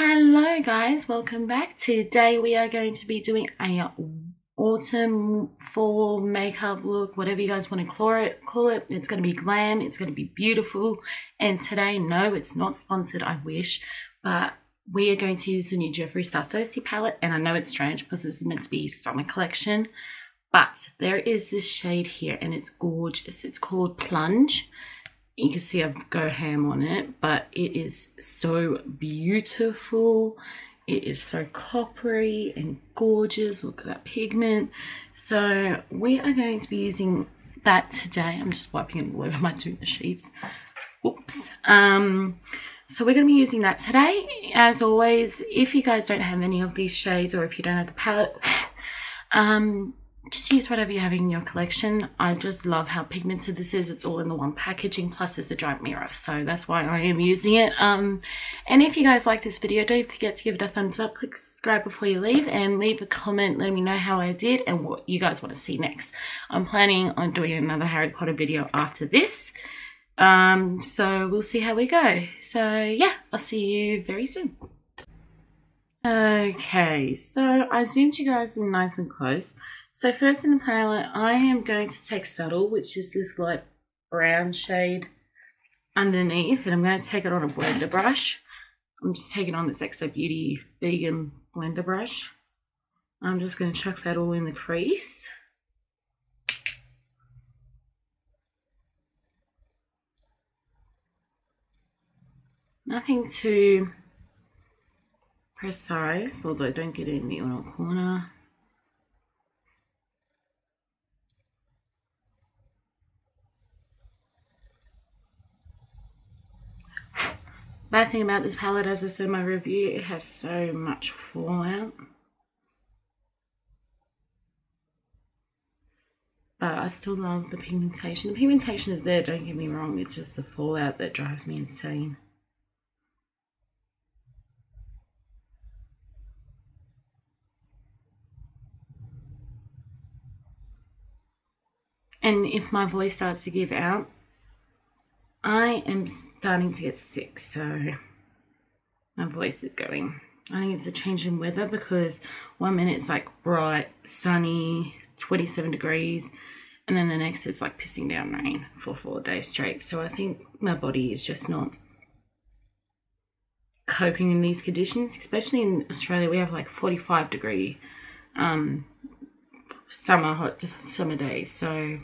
Hello guys, welcome back. Today we are going to be doing a autumn fall makeup look, whatever you guys want to call it. It's going to be glam, it's going to be beautiful. And today, no, it's not sponsored, I wish, but we are going to use the new Jeffree Star Thirsty Palette. And I know it's strange because this is meant to be summer collection, but there is this shade here and it's gorgeous. It's called Plunge. You can see I go ham on it, but it is so beautiful. It is so coppery and gorgeous. Look at that pigment. So we are going to be using that today. I'm just wiping it all over my tuna sheets. Oops. So we're going to be using that today. As always, if you guys don't have any of these shades or if you don't have the palette, just use whatever you have in your collection. I just love how pigmented this is. It's all in the one packaging, plus there's a giant mirror, so that's why I am using it. And if you guys like this video, don't forget to give it a thumbs up, click subscribe before you leave, and leave a comment letting me know how I did and what you guys want to see next. I'm planning on doing another Harry Potter video after this, so we'll see how we go. So yeah, I'll see you very soon. Okay, so I zoomed you guys in nice and close. So first in the palette, I am going to take Subtle, which is this light brown shade underneath, and I'm going to take it on a blender brush. I'm just taking on this Exo Beauty vegan blender brush. I'm just going to chuck that all in the crease. Nothing too precise, although don't get it in the inner corner. Bad thing about this palette, as I said in my review, it has so much fallout. But I still love the pigmentation. The pigmentation is there, don't get me wrong, it's just the fallout that drives me insane. And if my voice starts to give out, I am starting to get sick, so my voice is going. I think it's a change in weather, because 1 minute it's like bright, sunny, 27 degrees, and then the next it's like pissing down rain for 4 days straight. So I think my body is just not coping in these conditions. Especially in Australia, we have like 45 degree hot summer days, so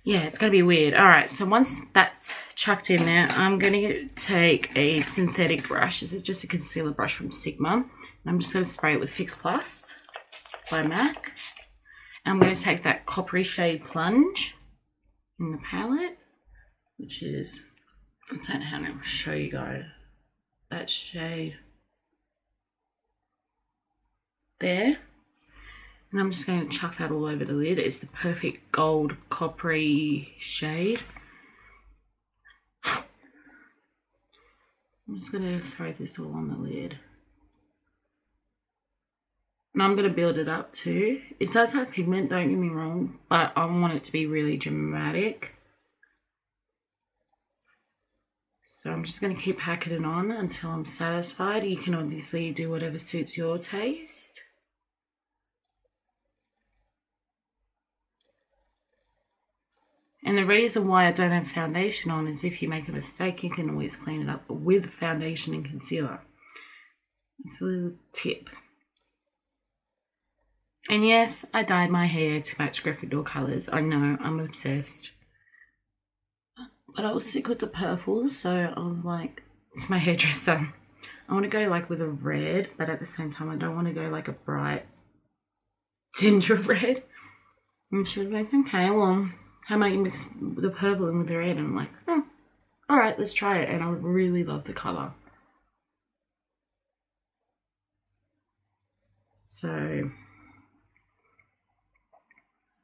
yeah, it's going to be weird. Alright, so once that's chucked in there, I'm going to take a synthetic brush. This is just a concealer brush from Sigma. And I'm just going to spray it with Fix Plus by MAC. And I'm going to take that coppery shade Plunge in the palette, which is, I don't know how to show you guys that shade there. And I'm just going to chuck that all over the lid. It's the perfect gold coppery shade. I'm just going to throw this all on the lid. And I'm going to build it up too. It does have pigment, don't get me wrong, but I want it to be really dramatic. So I'm just going to keep packing it on until I'm satisfied. You can obviously do whatever suits your taste. And the reason why I don't have foundation on is if you make a mistake, you can always clean it up with foundation and concealer. It's a little tip. And yes, I dyed my hair to match Gryffindor colours. I know, I'm obsessed. But I was sick with the purple, so I was like, it's my hairdresser. I want to go like with a red, but at the same time I don't want to go like a bright ginger red. And she was like, okay, well, how about you mix the purple in with the red? And I'm like, oh, alright, let's try it. And I really love the colour. So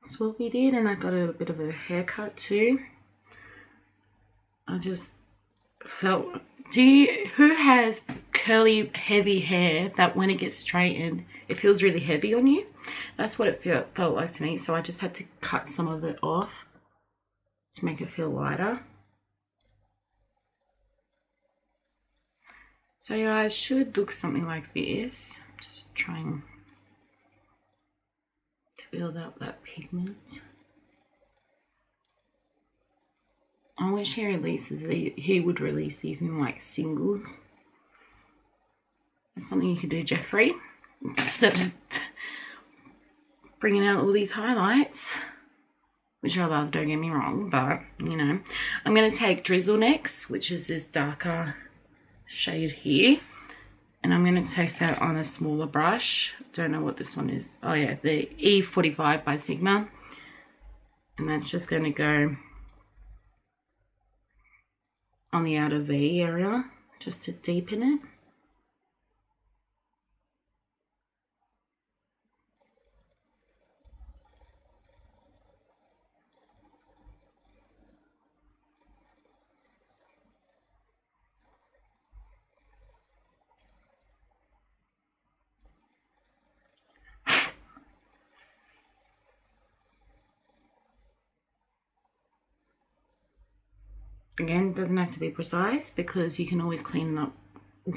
that's what we did. And I got a bit of a haircut too. I just felt, who has curly, heavy hair that when it gets straightened, it feels really heavy on you? That's what it felt like to me. So I just had to cut some of it off to make it feel lighter. So your eyes should look something like this. Just trying to build up that pigment. I wish he releases he would release these in like singles. That's something you could do, Jeffree, instead of bringing out all these highlights, which I love, don't get me wrong, but you know. I'm going to take Drizzle next, which is this darker shade here, and I'm going to take that on a smaller brush. Don't know what this one is. Oh yeah, the E45 by Sigma, and that's just going to go on the outer V area just to deepen it. Again, it doesn't have to be precise because you can always clean it up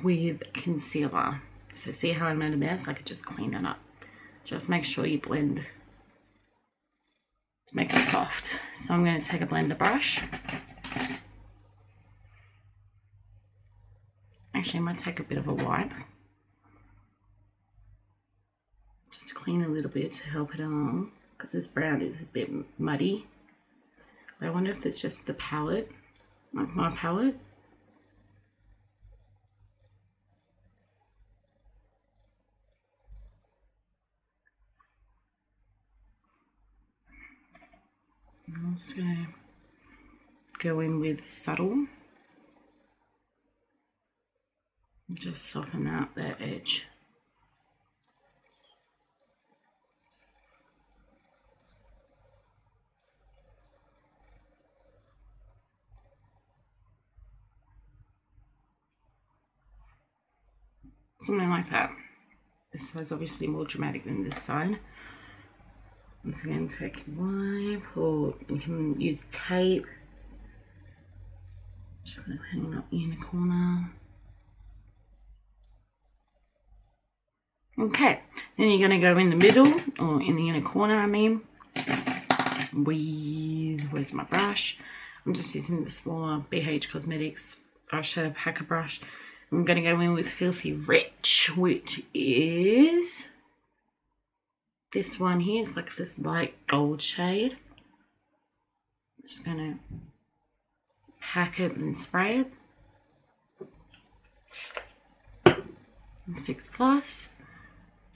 with concealer. So see how I made a mess? I could just clean it up. Just make sure you blend to make it soft. So I'm going to take a blender brush. Actually, I might take a bit of a wipe. Just to clean a little bit to help it along. Because this brown is a bit muddy. But I wonder if it's just the palette. Like my palette. I'm just going to go in with subtle. And just soften out that edge. Something like that. This side's obviously more dramatic than this side. Once again, take a wipe, or you can use tape. Just going to hang it up in the corner. Okay, then you're going to go in the middle, or in the inner corner, I mean, with, where's my brush? I'm just using the smaller BH Cosmetics eyeshadow packer brush. I'm going to go in with Filthy Rich, which is this one here. It's like this light gold shade. I'm just going to pack it and spray it. And Fix Plus.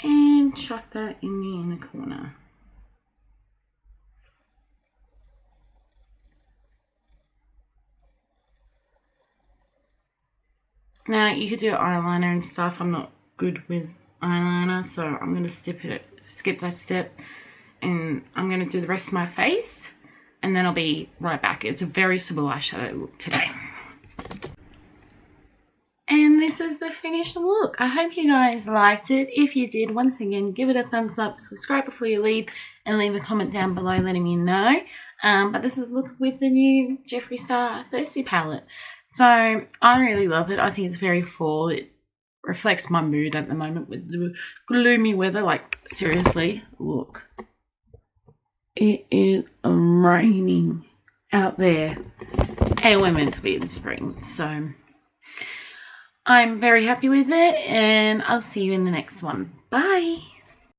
And chuck that in the inner corner. Now, you could do eyeliner and stuff. I'm not good with eyeliner, so I'm going to skip that step. And I'm going to do the rest of my face. And then I'll be right back. It's a very simple eyeshadow look today. And this is the finished look. I hope you guys liked it. If you did, once again, give it a thumbs up, subscribe before you leave, and leave a comment down below letting me know. But this is the look with the new Jeffree Star Thirsty Palette. So I really love it. I think it's very fall. It reflects my mood at the moment with the gloomy weather. Like, seriously, look. It is raining out there. And we're meant to be in spring. So I'm very happy with it. And I'll see you in the next one. Bye.